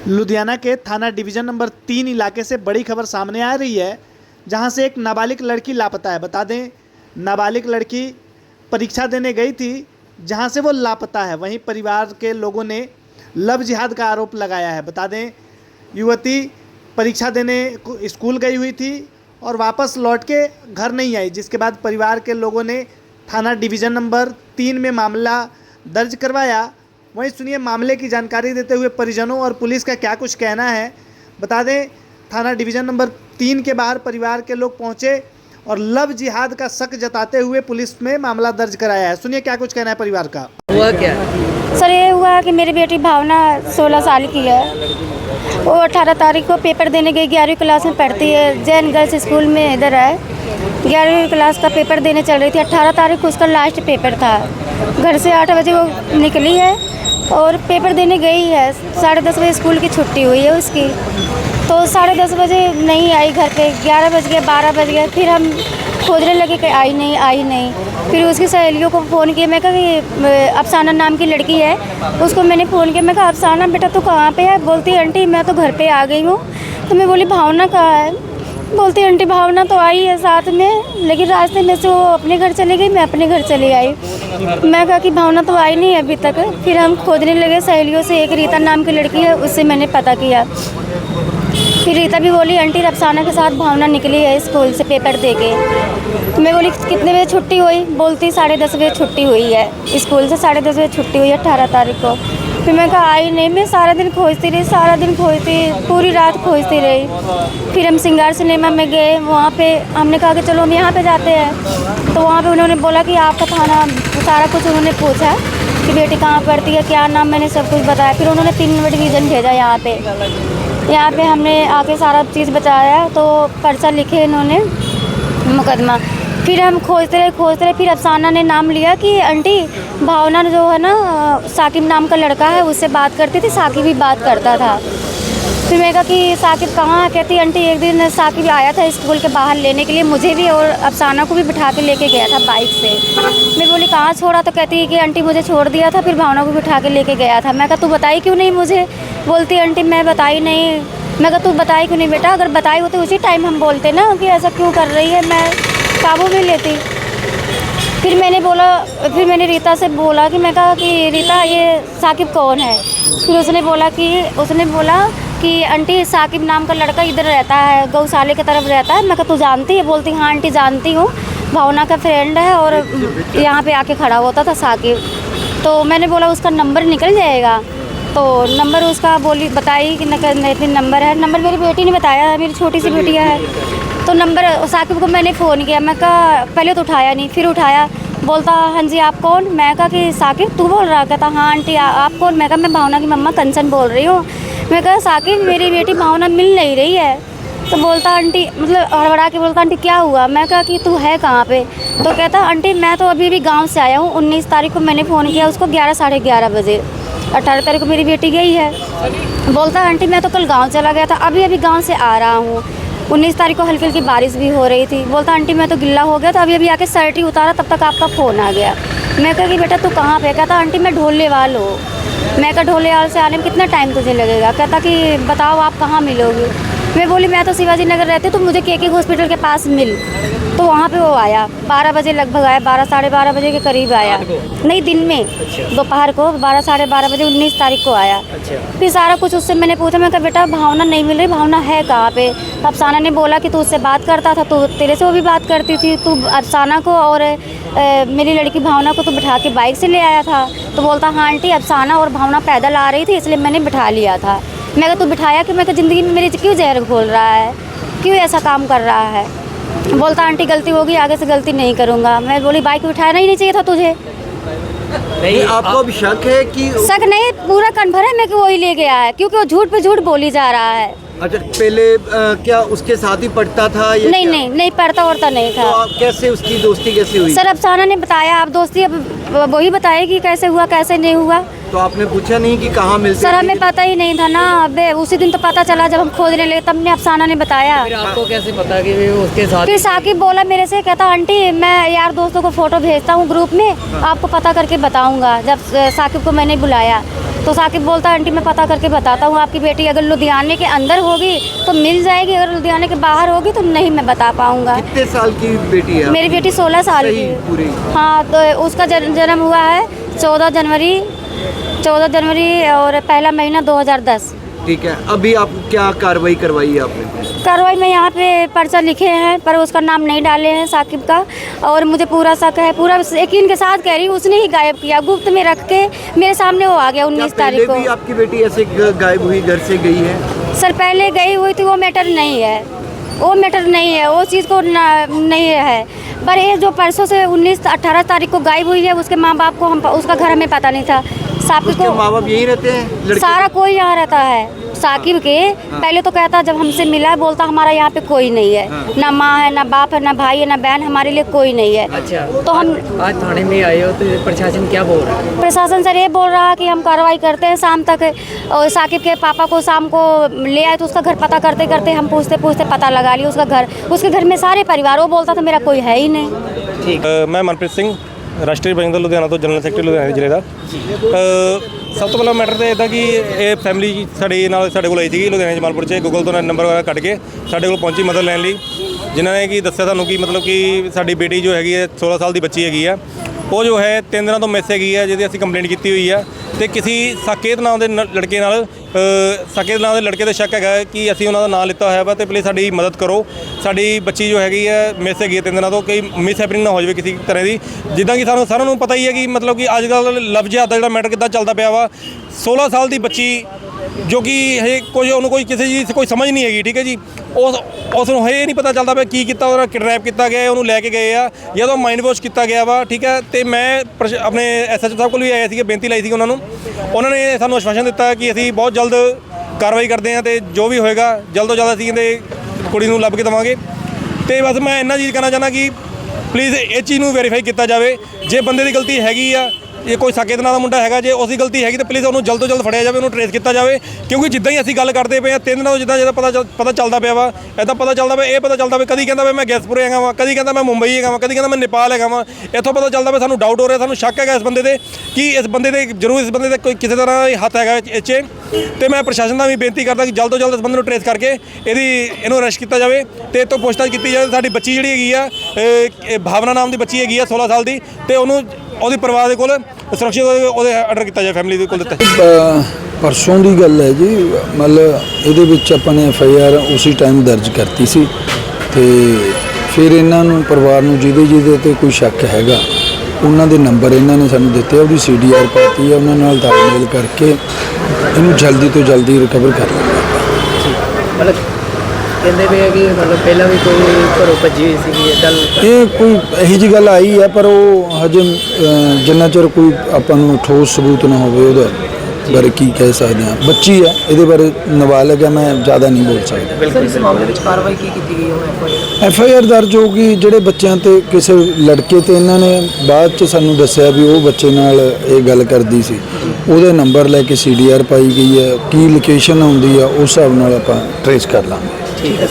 लुधियाना के थाना division number 3 इलाके से बड़ी खबर सामने आ रही है, जहां से एक नाबालिग लड़की लापता है। बता दें, नाबालिग लड़की परीक्षा देने गई थी, जहां से वो लापता है। वहीं परिवार के लोगों ने लव जिहाद का आरोप लगाया है। बता दें, युवती परीक्षा देने स्कूल गई हुई थी और वापस लौट के घर नहीं आई, जिसके बाद परिवार के लोगों ने थाना डिवीज़न नंबर 3 में मामला दर्ज करवाया। वहीं सुनिए मामले की जानकारी देते हुए परिजनों और पुलिस का क्या कुछ कहना है। बता दें, थाना डिवीज़न नंबर 3 के बाहर परिवार के लोग पहुंचे और लव जिहाद का शक जताते हुए पुलिस में मामला दर्ज कराया है। सुनिए क्या कुछ कहना है परिवार का। हुआ क्या? सर, ये हुआ कि मेरी बेटी भावना 16 साल की है। वो 18 तारीख को पेपर देने गई, 11वीं क्लास में पढ़ती है, जैन गर्ल्स स्कूल में इधर है। 11वीं क्लास का पेपर देने चल रही थी। 18 तारीख को उसका लास्ट पेपर था। घर से 8 बजे वो निकली है और पेपर देने गई है। 10:30 बजे स्कूल की छुट्टी हुई है उसकी, तो 10:30 बजे नहीं आई घर पे। 11 बज गए, 12 बज गए, फिर हम खोजने लगे कि आई नहीं। फिर उसकी सहेलियों को फ़ोन किया। मैं कहा कि अफसाना नाम की लड़की है, उसको मैंने फ़ोन किया। मैं कहा अफसाना बेटा तू कहाँ पे है? बोलती आंटी मैं तो घर पे आ गई हूँ। तो मैं बोली भावना कहाँ है? बोलती आंटी भावना तो आई है साथ में, लेकिन रास्ते में से वो अपने घर चली गई, मैं अपने घर चली आई। मैं कहा कि भावना तो आई नहीं है अभी तक। फिर हम खोजने लगे सहेलियों से। एक रीता नाम की लड़की है, उससे मैंने पता किया। फिर रीता भी बोली आंटी अफसाना के साथ भावना निकली है स्कूल से पेपर दे के। तो मैं बोली कितने बजे छुट्टी हुई? बोलती 10:30 बजे छुट्टी हुई है स्कूल से। 10:30 बजे छुट्टी हुई है 18 तारीख को। फिर मैं कहा आई नहीं। मैं सारा दिन खोजती रही, सारा दिन खोजती, पूरी रात खोजती रही। फिर हम सिंगार सिनेमा में गए। वहाँ पे हमने कहा कि चलो हम यहाँ पे जाते हैं। तो वहाँ पे उन्होंने बोला कि आपका थाना, सारा कुछ उन्होंने पूछा कि बेटी कहाँ पढ़ती है, क्या नाम, मैंने सब कुछ बताया। फिर उन्होंने 3 नंबर डिवीज़न भेजा यहाँ पे हमने आके सारा चीज़ बताया, तो पर्चा लिखे इन्होंने, मुकदमा। फिर हम खोजते रहे। फिर अफसाना ने नाम लिया कि आंटी भावना जो है ना, साकिब नाम का लड़का है, उससे बात करती थी, साकिब भी बात करता था। फिर मैं कहा कि साकिब कहाँ है? कहती आंटी एक दिन साकिब आया था स्कूल के बाहर लेने के लिए, मुझे भी और अफसाना को भी बिठा के लेके गया था बाइक से। मैं बोली कहाँ छोड़ा? तो कहती है कि आंटी मुझे छोड़ दिया था, फिर भावना को बिठा के लेके गया था। मैं कहा तू बताई क्यों नहीं मुझे? बोलती आंटी मैं बताई नहीं। मैं कहा तू बताई क्यों नहीं बेटा? अगर बताई होती उसी टाइम हम बोलते ना कि ऐसा क्यों कर रही है, मैं काबू में लेती। फिर मैंने रीता से बोला कि मैं कहा कि रीता ये साकिब कौन है? फिर उसने बोला कि आंटी साकिब नाम का लड़का इधर रहता है, गौशाले की तरफ रहता है। मैं कहा तू जानती है? बोलती हाँ आंटी जानती हूँ, भावना का फ्रेंड है और यहाँ पे आके खड़ा होता था साकिब। तो मैंने बोला उसका नंबर निकल जाएगा। तो नंबर उसका बताई कि नंबर है। नंबर मेरी बेटी ने बताया, मेरी छोटी सी बेटियाँ है। तो नंबर साकिब को मैंने फ़ोन किया। मैं कहा पहले तो उठाया नहीं, फिर उठाया। बोलता हाँ जी आप कौन? मैं कहा कि साकिब तू बोल रहा? कहता हाँ आंटी आप कौन? मैं कहा मैं भावना की मम्मा कंचन बोल रही हूँ। मैं कहा साकिब मेरी बेटी भावना मिल नहीं रही है। तो बोलता आंटी, मतलब हड़बड़ा के बोलता आंटी क्या हुआ? मैं कहा कि तू है कहाँ पे? तो कहता आंटी मैं तो अभी गाँव से आया हूँ। 19 तारीख को मैंने फ़ोन किया उसको 11 साढ़े 11 बजे। 18 तारीख को मेरी बेटी गई है। बोलता आंटी मैं तो कल गाँव चला गया था, अभी गाँव से आ रहा हूँ। 19 तारीख को हल्की हल्की बारिश भी हो रही थी। बोलता आंटी मैं तो गिल्ला हो गया, तो अभी आके शर्ट ही उतारा, तब तक आपका फ़ोन आ गया। मैं कहा कि बेटा तू कहाँ पे? कहता आंटी मैं ढोलेवाल हूँ। मैं कहा ढोलेवाल से आने में कितना टाइम तुझे लगेगा? कहता कि बताओ आप कहाँ मिलोगी? मैं बोली मैं तो शिवाजी नगर रहती हूँ, तो मुझे के हॉस्पिटल के पास मिल। तो वहाँ पे वो आया 12 बजे लगभग आया, 12 साढ़े 12 बजे के करीब आया। नहीं दिन में, दोपहर को 12 साढ़े 12 बजे 19 तारीख को आया। फिर सारा कुछ उससे मैंने पूछा। मैं कहा बेटा भावना नहीं मिल रही, भावना है कहाँ पे? अफसाना ने बोला कि तू उससे बात करता था, तो तेरे से वो भी बात करती थी, तू अफसाना को और मेरी लड़की भावना को तो बिठा के बाइक से ले आया था। तो बोलता हाँ आंटी अफसाना और भावना पैदल आ रही थी, इसलिए मैंने बिठा लिया था। मैं कहा तू बिठाया कि? मैं कहा ज़िंदगी में मेरी क्यों जहर घोल रहा है, क्यों ऐसा काम कर रहा है? बोलता आंटी गलती होगी, आगे से गलती नहीं करूँगा। मैं बोली बाइक बिठाना ही नहीं चाहिए था तुझे। नहीं आपको अब शक है कि? शक नहीं, पूरा कन्फर्म है मैं कि वही ले गया है, क्योंकि वो झूठ पे झूठ बोली जा रहा है। अच्छा पहले क्या उसके साथ ही पढ़ता था? नहीं पढ़ता वढ़ता नहीं था। तो कैसे उसकी दोस्ती कैसे हुई? सर अफसाना ने बताया, आप दोस्ती अब वही बताएगी कैसे हुआ कैसे नहीं हुआ। तो आपने पूछा नहीं कि कहाँ मिलते सर थे? हमें पता ही नहीं था ना, अबे उसी दिन तो पता चला जब हम खोजने लगे, तब ने अफसाना ने बताया। फिर आपको कैसे पता कि वो उसके साथ? फिर साकिब बोला मेरे से, कहता आंटी मैं यार दोस्तों को फ़ोटो भेजता हूँ ग्रुप में, आपको पता करके बताऊँगा। जब साकिब को मैंने बुलाया तो साकिब बोलता आंटी मैं पता करके बताता हूँ, आपकी बेटी अगर लुधियाने के अंदर होगी तो मिल जाएगी, अगर लुधियाने के बाहर होगी तो नहीं मैं बता पाऊँगा। कितने साल की बेटी है? मेरी बेटी 16 साल की सही है। पूरी? हाँ, तो उसका जन्म हुआ है 14 जनवरी और पहला महीना 2010। ठीक है, अभी आप क्या कार्रवाई करवाई है आपने? कार्रवाई में यहाँ पे पर्चा लिखे हैं पर उसका नाम नहीं डाले हैं साकिब का, और मुझे पूरा शक है, पूरा यकीन के साथ कह रही हूँ उसने ही गायब किया, गुप्त में रख के मेरे सामने वो आ गया 19 तारीख को। भी आपकी बेटी ऐसे गायब हुई, घर से गई है? सर पहले गई हुई थी, वो मैटर नहीं है, वो मैटर नहीं है, वो चीज़ को नहीं है। पर ये जो परसों से 18 तारीख को गायब हुई है, उसके माँ बाप को हम उसका घर हमें पता नहीं था। साकिब उसके को माँ बाप यहीं रहते हैं? लड़के? सारा कोई यहाँ रहता है साकिब के। पहले तो कहता जब हमसे मिला बोलता हमारा यहाँ पे कोई नहीं है, ना माँ है ना बाप है ना भाई है ना बहन, हमारे लिए कोई नहीं है। अच्छा, तो हम आज थाने में आए हो तो प्रशासन क्या बोल रहा है? प्रशासन सर ये बोल रहा है कि हम कार्रवाई करते हैं शाम तक, और साकिब के पापा को शाम को ले आए तो उसका घर पता करते करते हम पूछते पूछते पता लगा लिया उसके घर में सारे परिवार। वो बोलता था मेरा कोई है ही नहीं। ठीक। मैं मनप्रीत ਸਿੰਘ ਰਾਸ਼ਟਰੀ ਬੈਂਕ ਦਾ ਲੁਧਿਆਣਾ ਤੋਂ ਜਨਰਲ ਸੈਕਟਰੀ ਲੁਧਿਆਣਾ ਜ਼ਿਲ੍ਹੇ ਦਾ। ਸਭ ਤੋਂ ਪਹਿਲਾਂ ਮੈਟਰ ਤਾਂ ਇੱਦਾਂ ਕਿ ਇਹ ਫੈਮਿਲੀ ਸਾਡੇ ਕੋਲ ਆਈ ਸੀਗੀ ਲੁਧਿਆਣਾ ਜਮਾਲਪੁਰ 'ਚ, ਗੂਗਲ ਤੋਂ ਨੰਬਰ ਵਗੈਰਾ ਕੱਢ ਕੇ ਸਾਡੇ ਕੋਲ ਪਹੁੰਚੀ ਮਦਦ ਲੈਣ ਲਈ, ਜਿਨ੍ਹਾਂ ਨੇ ਕਿ ਦੱਸਿਆ ਸਾਨੂੰ ਕਿ ਮਤਲਬ ਕਿ ਸਾਡੀ ਬੇਟੀ ਜੋ ਹੈਗੀ ਹੈ 16 ਸਾਲ ਦੀ ਬੱਚੀ ਹੈਗੀ ਆ, ਉਹ ਜੋ ਹੈ 3 ਦਿਨਾਂ ਤੋਂ ਮਿਸ ਹੈਗੀ ਆ, ਜਿਹਦੀ ਅਸੀਂ ਕੰਪਲੇਂਟ ਕੀਤੀ ਹੋਈ ਆ। ਤੇ ਕਿਸੇ ਸਾਕੇਤ ਨਾਮ ਦੇ ਲੜਕੇ ਨਾਲ ਸਾਕੇਤ ਨਾਮ ਦੇ ਲੜਕੇ ਦਾ ਸ਼ੱਕ ਹੈਗਾ ਕਿ ਅਸੀਂ ਉਹਨਾਂ ਦਾ ਨਾਮ ਲਿੱਤਾ ਹੋਇਆ ਵਾ, ਤੇ ਪਲੀਜ਼ ਸਾਡੀ ਮਦਦ ਕਰੋ। ਸਾਡੀ ਬੱਚੀ ਜੋ ਹੈਗੀ ਹੈ ਮਿਸ ਹੈਗੀ ਹੈ 3 ਦਿਨਾਂ ਤੋਂ, ਕੋਈ ਮਿਸ ਹੈਪਨਿੰਗ ਨਾ ਹੋ ਜਾਵੇ ਕਿਸੇ ਤਰ੍ਹਾਂ ਦੀ। ਜਿੱਦਾਂ ਕਿ ਸਾਨੂੰ ਸਾਰਿਆਂ ਨੂੰ ਪਤਾ ਹੀ ਹੈ ਕਿ ਮਤਲਬ ਕਿ ਅੱਜ ਕੱਲ੍ਹ ਲਵ ਜਿਹਾਦ ਦਾ ਜਿਹੜਾ ਮੈਟਰ ਕਿੱਦਾਂ ਚੱਲਦਾ ਪਿਆ ਵਾ। 16 ਸਾਲ ਦੀ ਬੱਚੀ ਜੋ ਕਿ ਹਜੇ ਉਹਨੂੰ ਕੋਈ ਕਿਸੇ ਚੀਜ਼ ਕੋਈ ਸਮਝ ਨਹੀਂ ਹੈਗੀ, ਠੀਕ ਹੈ ਜੀ। ਉਸ ਨੂੰ ਹਜੇ ਨਹੀਂ ਪਤਾ ਚੱਲਦਾ ਪਿਆ ਕੀ ਕੀਤਾ, ਉਹਦਾ ਕਿਡਨੈਪ ਕੀਤਾ ਗਿਆ, ਉਹਨੂੰ ਲੈ ਕੇ ਗਏ ਆ ਜਾਂ ਉਹਦਾ ਮਾਈਂਡ ਵਾਸ਼ ਕੀਤਾ ਗਿਆ ਵਾ, ਠੀਕ ਹੈ। ਤੇ ਮੈਂ ਆਪਣੇ SHO ਸਾਹਿਬ ਕੋਲ ਵੀ ਆਇਆ ਸੀਗਾ, ਬੇਨਤੀ ਲਾਈ ਸੀ ਉਹਨਾਂ ਨੂੰ। ਉਹਨਾਂ ਨੇ ਸਾਨੂੰ ਆਸ਼ਵਾਸਨ ਦਿੱਤਾ ਕਿ ਅਸੀਂ ਬਹੁਤ ਜਲਦ ਕਾਰਵਾਈ ਕਰਦੇ ਹਾਂ ਤੇ ਜੋ ਵੀ ਹੋਏਗਾ ਜਲਦ ਤੋਂ ਜਲਦ ਅਸੀਂ ਇਹਦੇ ਕੁੜੀ ਨੂੰ ਲੱਭ ਕੇ ਦੇਵਾਂਗੇ। ਤੇ ਬਸ ਮੈਂ ਇੰਨਾ ਚੀਜ਼ ਕਹਿਣਾ ਚਾਹੁੰਦਾ ਕਿ ਪਲੀਜ਼ ਇਹ ਚੀਜ਼ ਨੂੰ ਵੈਰੀਫਾਈ ਕੀਤਾ ਜਾਵੇ। ਜੇ ਬੰਦੇ ਦੀ ਗਲਤੀ ਹੈਗੀ ਆ, ਇਹ ਕੋਈ ਸਾਕੇਤ ਨਾਂ ਦਾ ਮੁੰਡਾ ਹੈਗਾ, ਜੇ ਉਸਦੀ ਗਲਤੀ ਹੈਗੀ ਤਾਂ ਪਲੀਜ਼ ਉਹਨੂੰ ਜਲਦ ਤੋਂ ਜਲਦ ਫੜਿਆ ਜਾਵੇ, ਉਹਨੂੰ ਟਰੇਸ ਕੀਤਾ ਜਾਵੇ। ਕਿਉਂਕਿ ਜਿੱਦਾਂ ਹੀ ਅਸੀਂ ਗੱਲ ਕਰਦੇ ਪਏ ਹਾਂ 3 ਦਿਨਾਂ ਤੋਂ ਜਿੱਦਾਂ ਪਤਾ ਚੱਲਦਾ ਪਿਆ ਵਾ, ਇੱਦਾਂ ਪਤਾ ਚੱਲਦਾ ਪਿਆ, ਇਹ ਪਤਾ ਚੱਲਦਾ ਪਿਆ ਕਦੀ ਕਹਿੰਦਾ ਮੈਂ ਗੈਸਪੁਰੇ ਹੈਗਾ ਵਾਂ, ਕਦੀ ਕਹਿੰਦਾ ਮੈਂ ਮੁੰਬਈ ਹੈਗਾ ਵਾਂ, ਕਦੀ ਕਹਿੰਦਾ ਮੈਂ ਨੇਪਾਲ ਹੈਗਾ ਵਾਂ। ਇੱਥੋਂ ਪਤਾ ਚੱਲਦਾ ਪਿਆ, ਸਾਨੂੰ ਡਾਊਟ ਹੋ ਰਿਹਾ, ਸਾਨੂੰ ਸ਼ੱਕ ਹੈਗਾ ਇਸ ਬੰਦੇ ਤੇ ਕਿ ਇਸ ਬੰਦੇ ਦੇ ਜ਼ਰੂਰ ਇਸ ਬੰਦੇ ਦੇ ਕੋਈ ਕਿਸੇ ਤਰ੍ਹਾਂ ਦਾ ਹੱਥ ਹੈਗਾ ਇਹ 'ਚ। ਤੇ ਮੈਂ ਪ੍ਰਸ਼ਾਸਨ ਦਾ ਵੀ ਬੇਨਤੀ ਕਰਦਾ ਕਿ ਜਲਦ ਤੋਂ ਜਲਦ ਇਸ ਬੰਦੇ ਨੂੰ ਟਰੇਸ ਕਰਕੇ ਇਹਨੂੰ ਅਰੈਸਟ ਕੀਤਾ ਜਾਵੇ ਤੇ ਇਹ ਤੋਂ ਪੁੱਛਤਾਛ ਕੀਤੀ ਜਾਵੇ। ਸਾਡੀ ਬੱਚੀ ਜਿਹੜੀ ਹੈਗੀ ਆ ਇਹ ਭਾਵਨਾ ਨਾਮ ਦੀ ਬੱਚੀ ਹੈਗੀ ਆ 16 ਸਾਲ ਦੀ, ਤੇ ਉਹਨੂੰ ਉਹਦੇ ਪਰਿਵਾਰ ਦੇ ਕੋਲ ਸੁਰੱਖਿਅਤ ਉਹਦੇ ਆਰਡਰ ਕੀਤਾ ਜਾਏ, ਫੈਮਿਲੀ ਦੇ ਕੋਲ ਦਿੱਤਾ। ਪਰਸੋਂ ਦੀ ਗੱਲ ਹੈ ਜੀ, ਮਤਲਬ ਇਹਦੇ ਵਿੱਚ ਆਪਾਂ ਨੇ FIR ਉਸੇ ਟਾਈਮ ਦਰਜ ਕਰਤੀ ਸੀ, ਤੇ ਫਿਰ ਇਹਨਾਂ ਨੂੰ ਪਰਿਵਾਰ ਨੂੰ ਜਿਹਦੇ ਤੇ ਕੋਈ ਸ਼ੱਕ ਹੈਗਾ ਉਹਨਾਂ ਦੇ ਨੰਬਰ ਇਹਨਾਂ ਨੇ ਸਾਨੂੰ ਦਿੱਤੇ, ਉਹਦੀ CDR ਪਾਤੀ ਹੈ, ਉਹਨਾਂ ਨਾਲ ਤਾਲਮੇਲ ਕਰਕੇ ਇਹਨੂੰ ਜਲਦੀ ਤੋਂ ਜਲਦੀ ਰਿਕਵਰ ਕਰ ਲਾਂਗੇ। ਮਤਲਬ ਕਹਿੰਦੇ ਪਏ ਕਿ ਮਤਲਬ ਪਹਿਲਾਂ ਵੀ ਕੋਈ ਘਰੋਂ ਭੱਜੀ ਹੋਈ ਸੀਗੀ ਇੱਦਾਂ? ਇਹ ਕੋਈ ਇਹੋ ਜਿਹੀ ਗੱਲ ਆਈ ਹੈ, ਪਰ ਉਹ ਹਜੇ ਜਿੰਨਾ ਚਿਰ ਕੋਈ ਆਪਾਂ ਨੂੰ ਠੋਸ ਸਬੂਤ ਨਾ ਹੋਵੇ ਉਹਦਾ ਬਾਰੇ ਕੀ ਕਹਿ ਸਕਦੇ ਹਾਂ। ਬੱਚੀ ਹੈ, ਇਹਦੇ ਬਾਰੇ ਨਾਬਾਲਗ ਹੈ, ਮੈਂ ਜ਼ਿਆਦਾ ਨਹੀਂ ਬੋਲ ਸਕਦਾ। ਬਿਲਕੁਲ। ਇਸ ਮਾਮਲੇ ਵਿੱਚ ਕਾਰਵਾਈ ਕੀ ਕੀਤੀ ਗਈ ਹੈ? FIR ਦਰਜ ਹੋ ਗਈ। ਜਿਹੜੇ ਬੱਚਿਆਂ ਤੇ ਕਿਸੇ ਲੜਕੇ ਤੇ ਇਹਨਾਂ ਨੇ ਬਾਅਦ ਚ ਸਾਨੂੰ ਦੱਸਿਆ ਵੀ ਉਹ ਬੱਚੇ ਨਾਲ ਇਹ ਗੱਲ ਕਰਦੀ ਸੀ, ਉਹਦਾ ਨੰਬਰ ਲੈ ਕੇ CDR ਪਾਈ ਗਈ ਹੈ। ਕੀ ਲੋਕੇਸ਼ਨ ਆਉਂਦੀ ਆ ਉਸ ਹਿਸਾਬ ਨਾਲ ਆਪਾਂ ਟਰੇਸ ਕਰ ਲਾਂਗੇ। ਠੀਕ ਹੈ।